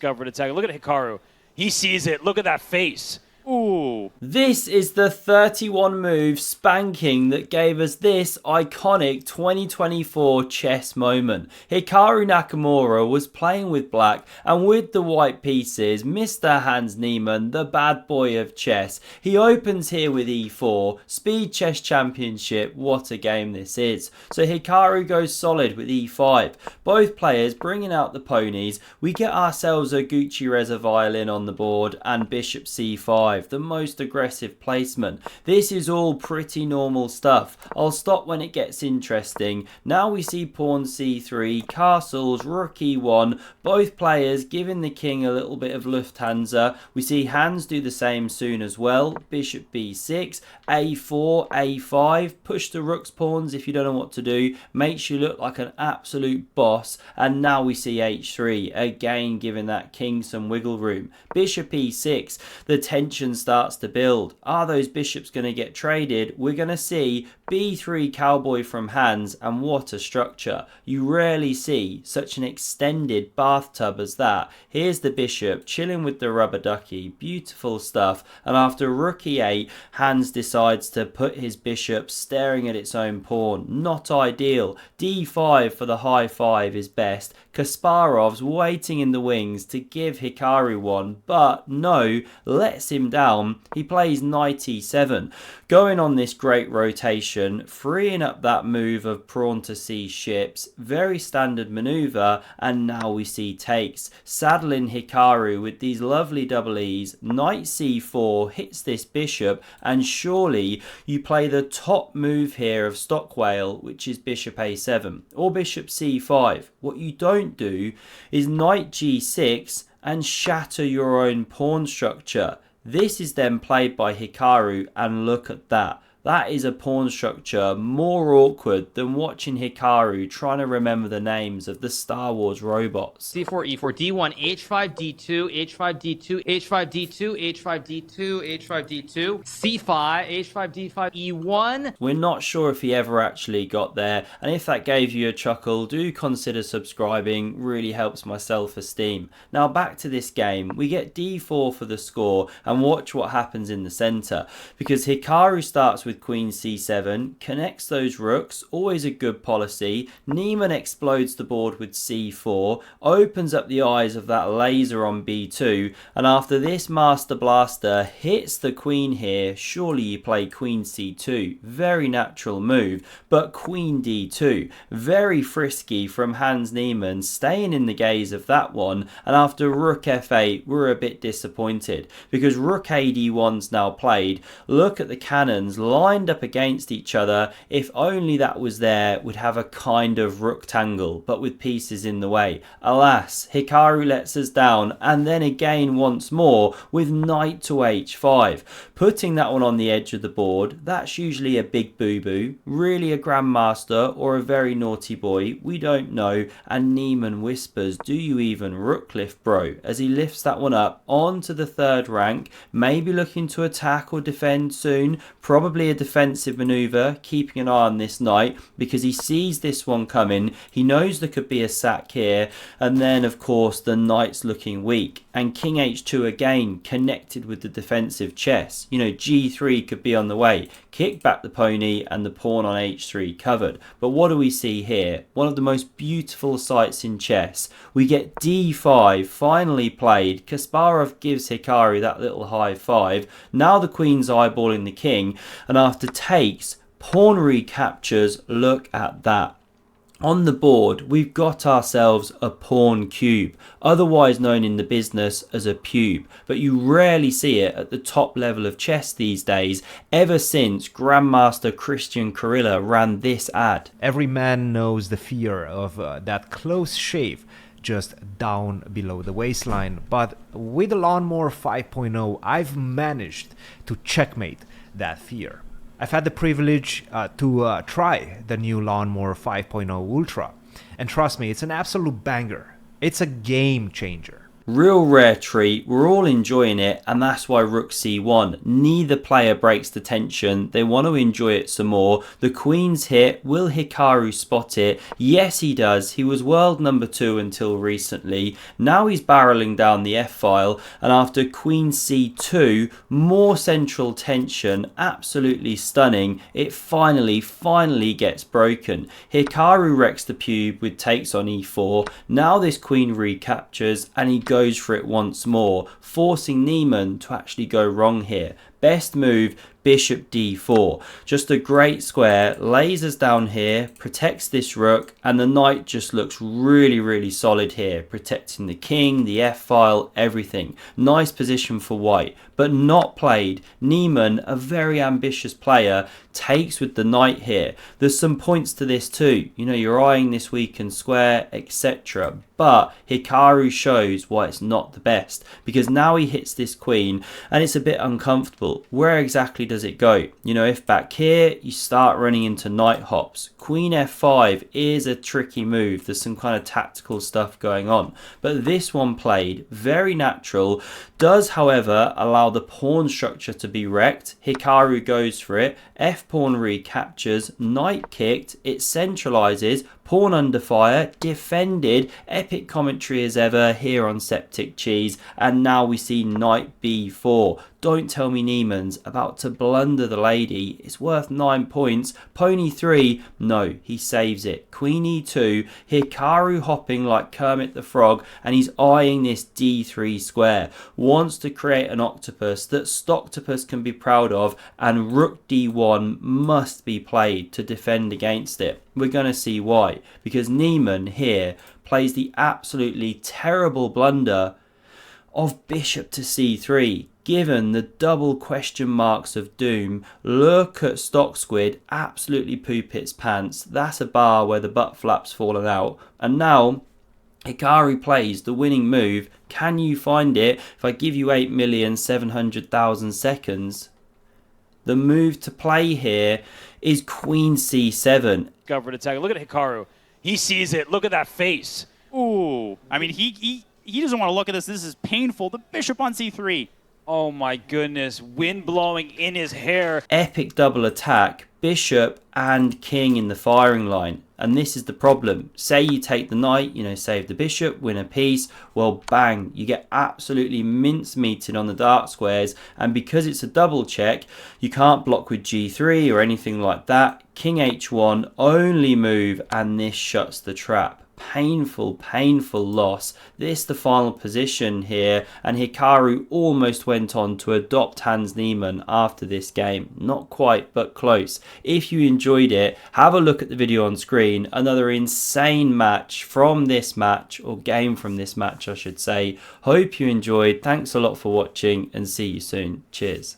Discovered attack. Look at Hikaru. He sees it. Look at that face. Ooh. This is the 31 move spanking that gave us this iconic 2024 chess moment. Hikaru Nakamura was playing with black, and with the white pieces, Mr. Hans Niemann, the bad boy of chess, he opens here with e4, Speed Chess Championship. What a game this is. So Hikaru goes solid with e5. Both players bringing out the ponies. We get ourselves a Gucci Reza violin on the board and bishop c5. The most aggressive placement. This is all pretty normal stuff. I'll stop when it gets interesting. Now we see pawn c3, castles, rook e1, both players giving the king a little bit of Lufthansa. We see Hans do the same soon as well. Bishop b6, a4, a5, push the rook's pawns if you don't know what to do, makes you look like an absolute boss. And now we see h3, again giving that king some wiggle room. Bishop e6, the tension starts to build. Are those bishops going to get traded? We're going to see b3 cowboy from Hans, and what a structure. You rarely see such an extended bathtub as that. Here's the bishop chilling with the rubber ducky. Beautiful stuff. And after rook e8, Hans decides to put his bishop staring at its own pawn. Not ideal. d5 for the high five is best. Kasparov's waiting in the wings to give Hikaru one, but no, lets him down. He plays knight e7, going on this great rotation, freeing up that move of pawn to c ships. Very standard maneuver, and now we see takes, saddling Hikaru with these lovely double e's. Knight c4 hits this bishop, and surely you play the top move here of Stockwell, which is bishop a7 or bishop c5. What you don't do is knight g6 and shatter your own pawn structure. This is then played by Hikaru, and look at that. That is a pawn structure more awkward than watching Hikaru trying to remember the names of the Star Wars robots. c4, e4, d1, h5, d2, h5, d2, h5, d2, h5, d2, h5, d2, c5, h5, d5, e1. We're not sure if he ever actually got there, and if that gave you a chuckle, do consider subscribing. Really helps my self-esteem. Now back to this game. We get d4 for the score, and watch what happens in the center, because Hikaru starts with queen c7, connects those rooks, always a good policy. Niemann explodes the board with c4, opens up the eyes of that laser on b2, and after this master blaster hits the queen here, surely you play queen c2. Very natural move, but queen d2, very frisky from Hans Niemann, staying in the gaze of that one. And after rook f8, we're a bit disappointed, because rook a d1's now played. Look at the cannons lined up against each other. If only that was there, we'd have a kind of rooktangle, but with pieces in the way. Alas, Hikaru lets us down, and then again once more with knight to h5, putting that one on the edge of the board. That's usually a big boo-boo, really a grandmaster or a very naughty boy, we don't know. And Niemann whispers, do you even rook lift, bro, as he lifts that one up onto the third rank, maybe looking to attack or defend soon. Probably a defensive maneuver, keeping an eye on this knight, because he sees this one coming. He knows there could be a sack here, and then of course the knight's looking weak, and king h2 again connected with the defensive chess. You know, g3 could be on the way. Kick back the pony, and the pawn on h3 covered. But what do we see here? One of the most beautiful sights in chess. We get d5 finally played. Kasparov gives Hikaru that little high five. Now the queen's eyeballing the king, and after takes, pawn recaptures. Look at that. On the board, we've got ourselves a pawn cube, otherwise known in the business as a pube, but you rarely see it at the top level of chess these days, ever since Grandmaster Christian Kurilla ran this ad. Every man knows the fear of that close shave just down below the waistline, but with the Lawnmower 5.0, I've managed to checkmate that fear. I've had the privilege to try the new Lawnmower 5.0 Ultra, and trust me, it's an absolute banger. It's a game changer. Real rare treat, we're all enjoying it, and that's why rook c1. Neither player breaks the tension, they want to enjoy it some more. The queen's hit, will Hikaru spot it? Yes he does, he was world number 2 until recently. Now he's barreling down the f-file, and after queen c2, more central tension, absolutely stunning. It finally gets broken. Hikaru wrecks the pube with takes on e4. Now this queen recaptures, and he goes for it once more, forcing Niemann to actually go wrong here. Best move, bishop d4. Just a great square, lays us down here, protects this rook, and the knight just looks really solid here, protecting the king, the f-file, everything. Nice position for white, but not played. Niemann, a very ambitious player, takes with the knight here. There's some points to this too. You know, you're eyeing this weakened square, etc. But Hikaru shows why it's not the best, because now he hits this queen and it's a bit uncomfortable. Where exactly does it go? You know, if back here you start running into knight hops, queen f5 is a tricky move. There's some kind of tactical stuff going on, but this one played very natural, does however allow the pawn structure to be wrecked. Hikaru goes for it, f pawn recaptures, knight kicked, it centralizes, pawn under fire, defended, epic commentary as ever here on Septic Cheese, and now we see knight b4. Don't tell me Niemann's about to blunder the lady. It's worth 9 points. Pony 3, no, he saves it. Queen e2, Hikaru hopping like Kermit the Frog, and he's eyeing this d3 square. Wants to create an octopus that Stocktopus can be proud of, and rook d1 must be played to defend against it. We're going to see why, because Niemann here plays the absolutely terrible blunder of bishop to c3. Given the double question marks of doom, look at Stock Squid absolutely poop its pants. That's a bar where the butt flap's fallen out. And now Hikaru plays the winning move. Can you find it? If I give you 8,700,000 seconds, the move to play here is queen c7. Discovered attack. Look at Hikaru. He sees it. Look at that face. Ooh. I mean, he doesn't want to look at this. This is painful. The bishop on c3. Oh my goodness. Wind blowing in his hair. Epic double attack. Bishop and king in the firing line. And this is the problem. Say you take the knight, you know, save the bishop, win a piece. Well, bang, you get absolutely mincemeated on the dark squares. And because it's a double check, you can't block with g3 or anything like that. King h1, only move, and this shuts the trap. Painful loss. This the final position here, and Hikaru almost went on to adopt Hans Niemann after this game. Not quite, but close. If you enjoyed it, have a look at the video on screen. Another insane match from this match, or game from this match I should say. Hope you enjoyed. Thanks a lot for watching, and see you soon. Cheers.